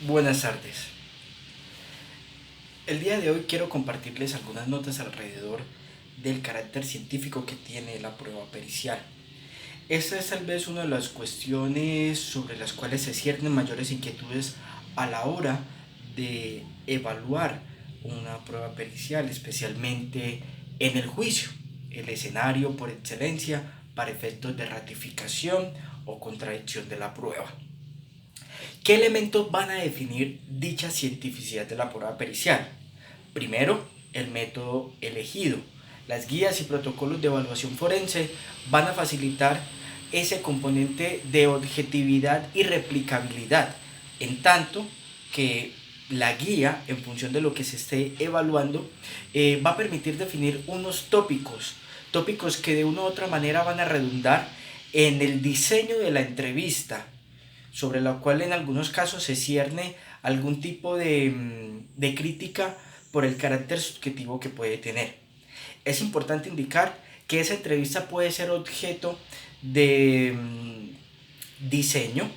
Buenas tardes. El día de hoy quiero compartirles algunas notas alrededor del carácter científico que tiene la prueba pericial. Esta es tal vez una de las cuestiones sobre las cuales se ciernen mayores inquietudes a la hora de evaluar una prueba pericial, especialmente en el juicio, el escenario por excelencia para efectos de ratificación o contradicción de la prueba. ¿Qué elementos van a definir dicha cientificidad de la prueba pericial? Primero, el método elegido. Las guías y protocolos de evaluación forense van a facilitar ese componente de objetividad y replicabilidad, en tanto que la guía, en función de lo que se esté evaluando, va a permitir definir unos tópicos que de una u otra manera van a redundar en el diseño de la entrevista, sobre la cual en algunos casos se cierne algún tipo de crítica por el carácter subjetivo que puede tener. Es importante indicar que esa entrevista puede ser objeto de diseño,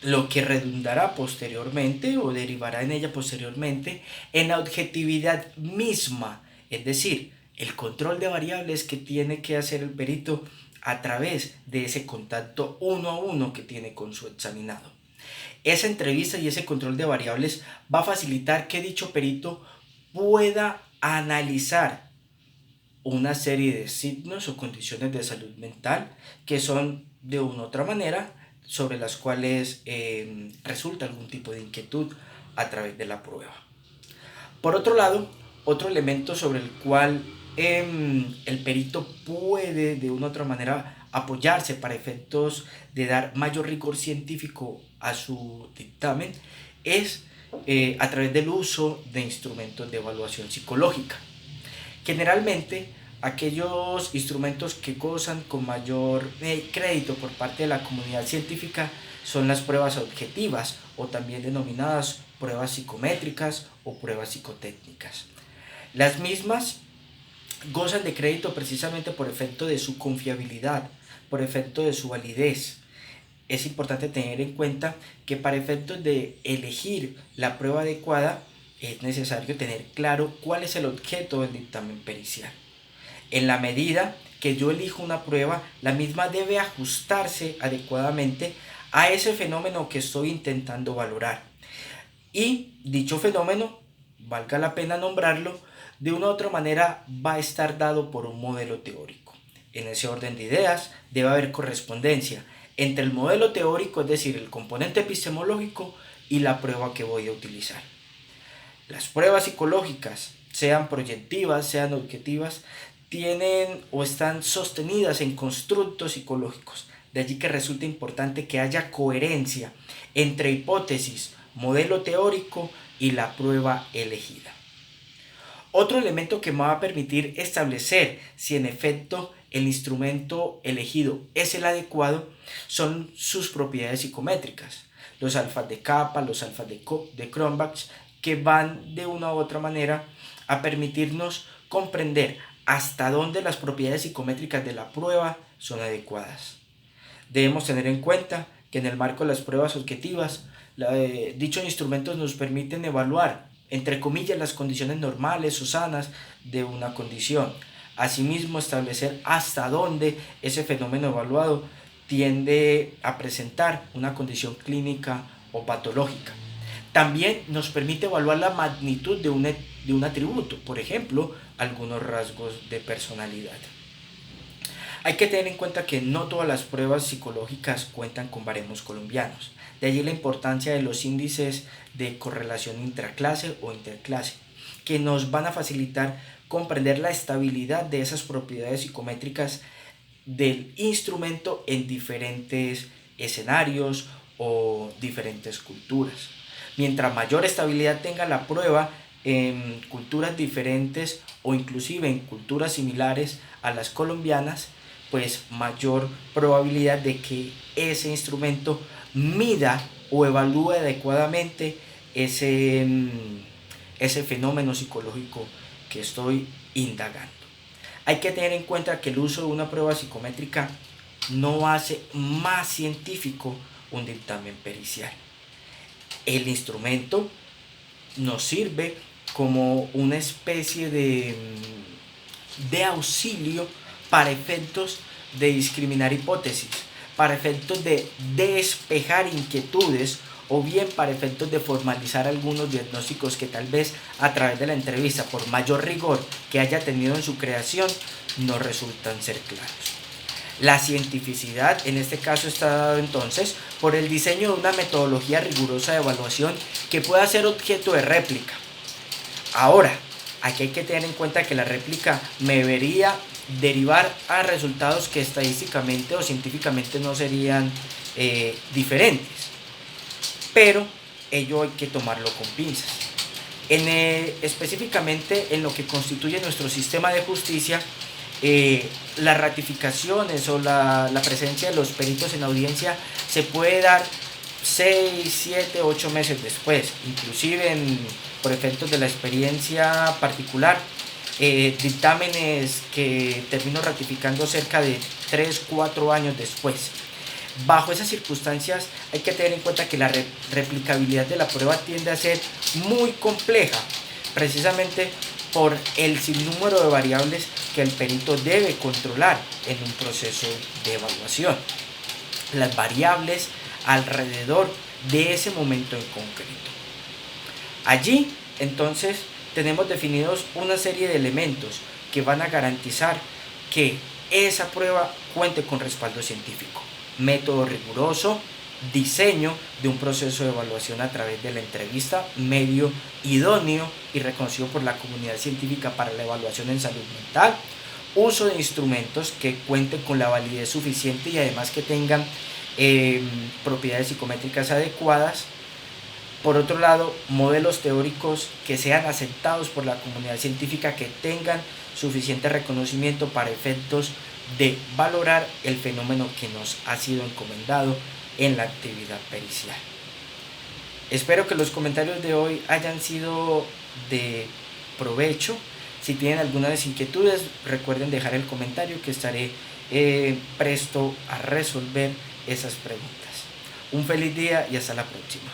lo que redundará posteriormente o derivará en ella posteriormente en la objetividad misma, es decir, el control de variables que tiene que hacer el perito a través de ese contacto uno a uno que tiene con su examinado. Esa entrevista y ese control de variables va a facilitar que dicho perito pueda analizar una serie de signos o condiciones de salud mental que son de una u otra manera sobre las cuales resulta algún tipo de inquietud a través de la prueba. Por otro lado, otro elemento sobre el cual el perito puede de una u otra manera apoyarse para efectos de dar mayor rigor científico a su dictamen es a través del uso de instrumentos de evaluación psicológica. Generalmente, aquellos instrumentos que gozan con mayor crédito por parte de la comunidad científica son las pruebas objetivas o también denominadas pruebas psicométricas o pruebas psicotécnicas. Las mismas gozan de crédito precisamente por efecto de su confiabilidad, por efecto de su validez. Es importante tener en cuenta que para efectos de elegir la prueba adecuada es necesario tener claro cuál es el objeto del dictamen pericial. En la medida que yo elijo una prueba, la misma debe ajustarse adecuadamente a ese fenómeno que estoy intentando valorar. Y dicho fenómeno, valga la pena nombrarlo, de una u otra manera va a estar dado por un modelo teórico. En ese orden de ideas debe haber correspondencia entre el modelo teórico, es decir, el componente epistemológico, y la prueba que voy a utilizar. Las pruebas psicológicas, sean proyectivas, sean objetivas, tienen o están sostenidas en constructos psicológicos. De allí que resulta importante que haya coherencia entre hipótesis, modelo teórico y la prueba elegida. Otro elemento que me va a permitir establecer si en efecto el instrumento elegido es el adecuado son sus propiedades psicométricas, los alfas de Kappa, los alfas de Cronbach, que van de una u otra manera a permitirnos comprender hasta dónde las propiedades psicométricas de la prueba son adecuadas. Debemos tener en cuenta que en el marco de las pruebas objetivas, dichos instrumentos nos permiten evaluar, entre comillas, las condiciones normales o sanas de una condición. Asimismo, establecer hasta dónde ese fenómeno evaluado tiende a presentar una condición clínica o patológica. También nos permite evaluar la magnitud de un atributo, por ejemplo, algunos rasgos de personalidad. Hay que tener en cuenta que no todas las pruebas psicológicas cuentan con baremos colombianos. De allí la importancia de los índices de correlación intraclase o interclase, que nos van a facilitar comprender la estabilidad de esas propiedades psicométricas del instrumento en diferentes escenarios o diferentes culturas. Mientras mayor estabilidad tenga la prueba en culturas diferentes o inclusive en culturas similares a las colombianas, pues mayor probabilidad de que ese instrumento mida o evalúe adecuadamente ese fenómeno psicológico que estoy indagando. Hay que tener en cuenta que el uso de una prueba psicométrica no hace más científico un dictamen pericial. El instrumento nos sirve como una especie de auxilio para efectos de discriminar hipótesis, para efectos de despejar inquietudes o bien para efectos de formalizar algunos diagnósticos que tal vez a través de la entrevista, por mayor rigor que haya tenido en su creación, no resultan ser claros. La cientificidad en este caso está dado entonces por el diseño de una metodología rigurosa de evaluación que pueda ser objeto de réplica. Ahora, aquí hay que tener en cuenta que la réplica me debería derivar a resultados que estadísticamente o científicamente no serían diferentes, pero ello hay que tomarlo con pinzas. Específicamente en lo que constituye nuestro sistema de justicia, las ratificaciones o la presencia de los peritos en audiencia se puede dar 6, 7, 8 meses después, inclusive por efectos de la experiencia particular, dictámenes que termino ratificando cerca de 3, 4 años después. Bajo esas circunstancias hay que tener en cuenta que la replicabilidad de la prueba tiende a ser muy compleja, precisamente por el sinnúmero de variables que el perito debe controlar en un proceso de evaluación. Las variables alrededor de ese momento en concreto. Allí, entonces, tenemos definidos una serie de elementos que van a garantizar que esa prueba cuente con respaldo científico. Método riguroso, diseño de un proceso de evaluación a través de la entrevista, medio idóneo y reconocido por la comunidad científica para la evaluación en salud mental, uso de instrumentos que cuenten con la validez suficiente y además que tengan propiedades psicométricas adecuadas. Por otro lado, modelos teóricos que sean aceptados por la comunidad científica, que tengan suficiente reconocimiento para efectos de valorar el fenómeno que nos ha sido encomendado en la actividad pericial. Espero que los comentarios de hoy hayan sido de provecho. Si tienen algunas inquietudes, recuerden dejar el comentario que estaré presto a resolver esas preguntas. Un feliz día y hasta la próxima.